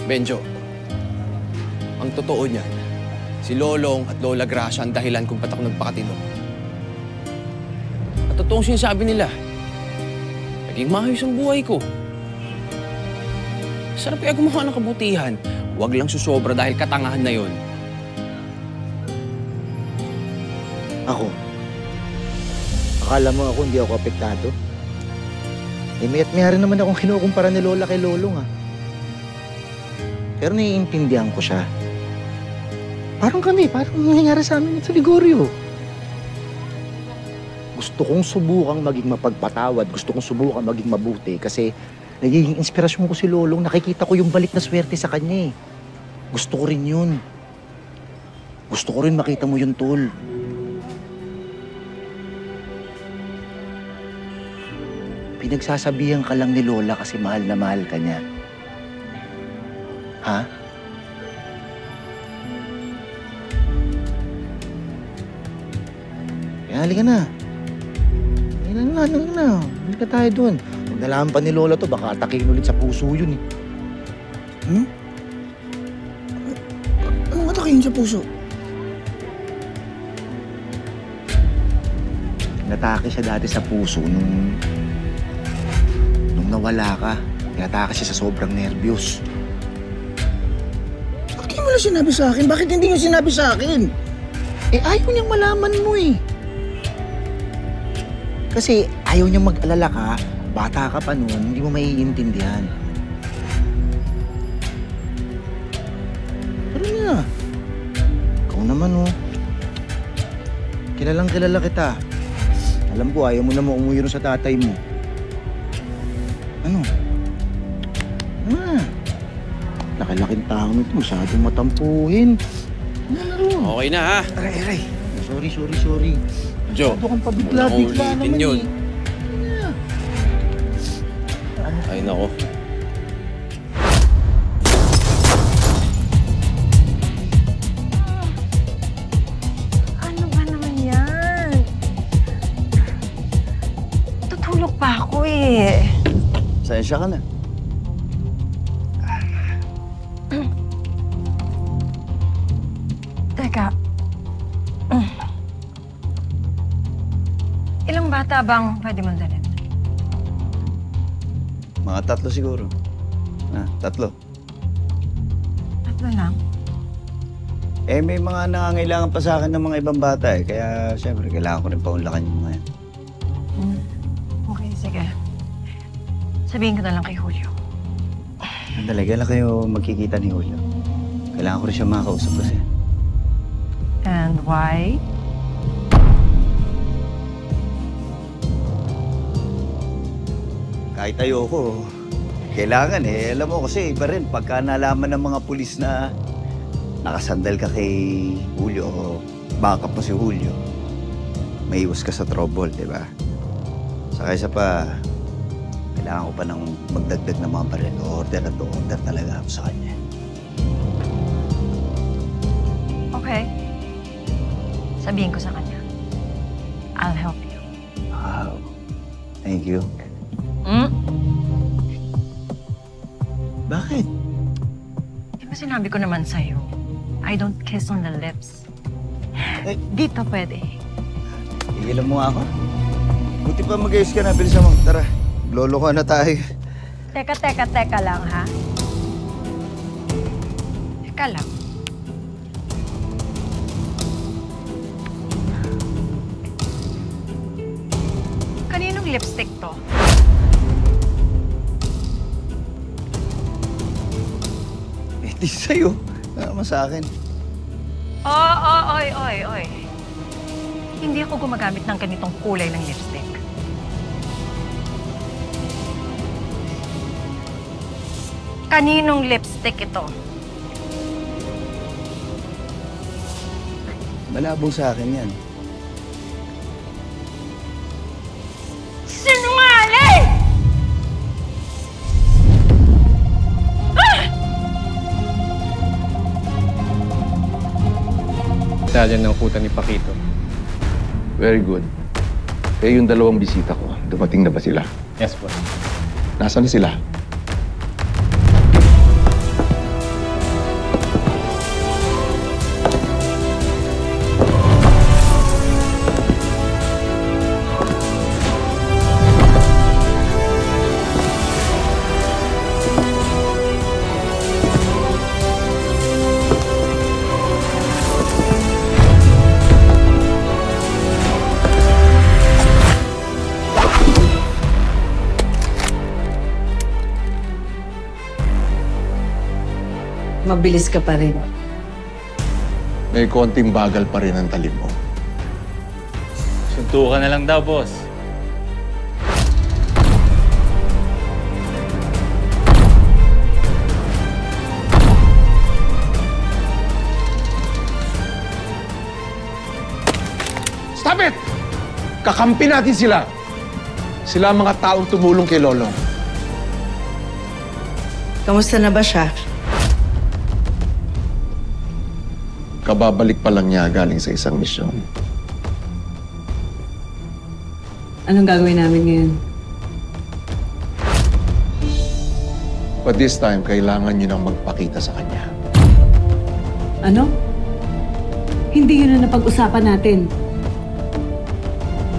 Benjo, ang totoo niyan, si Lolong at Lola Gracia ang dahilan kung ba't ako nagpakatino. At totoong sinasabi nila, naging maayos ang buhay ko. Sarap kaya gumawa ng kabutihan. Huwag lang susobra dahil katangahan na yon. Ako? Akala mo ako hindi ako apektado? Maya't maya rin naman akong kinukumpara ni Lola kay Lolong, Pero naiintindihan ko siya. Parang nangyayari sa amin ito ni Goryo. Gusto kong subukang maging mapagpatawad, gusto kong subukang maging mabuti kasi nagiging inspirasyon ko si Lolong, nakikita ko yung balik na swerte sa kanya Gusto ko rin yun. Gusto ko rin makita mo yun, Tol. Pinagsasabihan ka lang ni Lola kasi mahal na mahal ka niya. Ha? Kaya halika na. Halika na. Halika tayo doon. Pag nalaman pa ni Lola to, baka atakin ulit sa puso yun Anong atakin sa puso? Natake siya dati sa puso nung nawala ka. Natake siya sa sobrang nervyos. Bakit mo lang sinabi sa akin? Bakit hindi mo sinabi sa akin? Ayaw niyang malaman mo Kasi ayaw niyang mag-alala ka, bata ka pa noon, hindi mo maiintindihan. Pero na. Ikaw naman Kilalang kilala kita. Alam ko, ayaw mo na umuwi sa tatay mo. Ano? Laki-laking tao nito, masyadong matampuhin. Okay na, ha? Aray. Sorry. Jo, masyado kang pabigla-bigla naman yun. Ay, nako. Ano ba naman yan? Tutulog pa ako Sensya ka na. Teka. Ilang bata bang pwede mong dalhin? Mga 3 siguro. 3. 3 lang? May mga nangangailangan pa sa akin ng mga ibang bata Kaya, siyempre, kailangan ko rin paunlakan yung mga yan. Okay, sige. Sabihin ko na lang kay Julio. Sandali, kailan kayo magkikita ni Julio? Kailangan ko rin siya makausap kasi. And why? Kahit ayoko, kailangan Alam mo kasi iba rin pagka nalaman ng mga pulis na nakasandal ka kay Julio o backup mo si Julio, may iwas ka sa trouble, di ba? Saka isa pa, kailangan ko pa ng magdagdag ng mga baril. Order at order talaga ako sa kanya. Okay. Sabihin ko sa kanya. I'll help you. Wow. Thank you. Bakit? Di ba sinabi ko naman sa'yo, I don't kiss on the lips. Dito pwede. Igilan mo nga ako. Buti pa mag-ayos ka na. Bilisan mo. Tara. Lolo ka na tayo. Teka lang, ha? Teka lang. Kaninong lipstick to? Di sa'yo. Tama sa akin. Oy. Hindi ako gumagamit ng ganitong kulay ng lipstick. Kaninong lipstick ito? Malabong sa akin yan. Sinungaling! Detalye ng kuta ni Paquito. Very good. Yung 2 bisita ko, dumating na ba sila? Yes, po. Nasaan na sila? Mabilis ka pa rin. May konting bagal pa rin ang talim mo. Suntukan na lang daw, boss. Stop it! Kakampi natin sila. Sila ang mga taong tumulong kay Lolong. Kamusta na ba siya? Kababalik pa lang niya galing sa isang misyon. Anong gagawin namin ngayon? But this time, kailangan niyo nang magpakita sa kanya. Ano? Hindi yun na napag-usapan natin.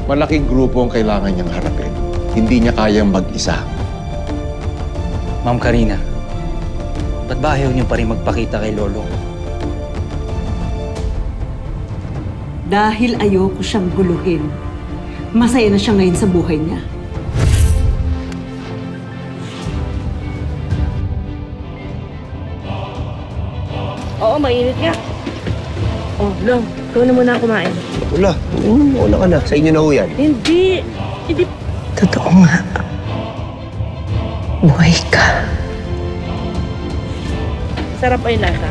Malaking grupo ang kailangan niyang harapin. Hindi niya kayang mag-isa. Ma'am Karina, ba't ba ayaw niyo pa rin magpakita kay Lolo? Dahil ayoko siyang guluhin. Masaya na siya ngayon sa buhay niya. Oo, mainit nga. Oh, Long, ikaw na muna kumain. Wala. Una ka na. Sa inyo na ho yan. Hindi. Totoo nga. Buhay ka. Sarap pa yung lasa.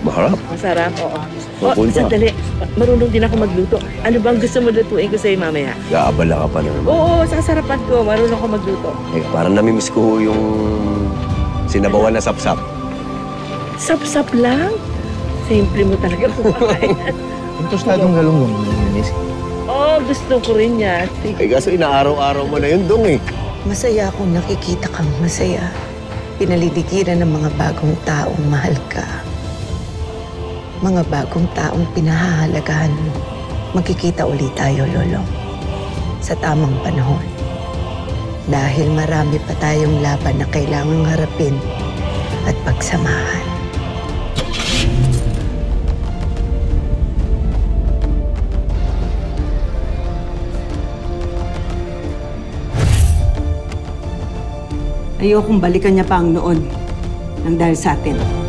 Maharap. Masarap, oo. Tungkol pa. Sandali. Marunong din ako magluto. Ano bang gusto mo lutuin ko sa'yo mamaya? Gaabala ka pa na naman. Oo, sasarapan ko. Marunong ako magluto. Eh, parang namimiss ko ho yung sinabawan na sapsap. Sap-sap lang. Simple mo talaga kumakain. Yung tostadong galunggong, minis. Oo, gusto ko rin yan. Eh, kaso inaaraw-araw mo na yun, Dong eh. Masaya akong nakikita kang masaya. Pinaliligiran ng mga bagong taong mahal ka. Mga bagong taong pinahahalagahan mo. Magkikita ulit tayo, Lolong. Sa tamang panahon. Dahil marami pa tayong laban na kailangang harapin at pagsamahan. Ayokong balikan niya pa ang noon nang dahil sa atin.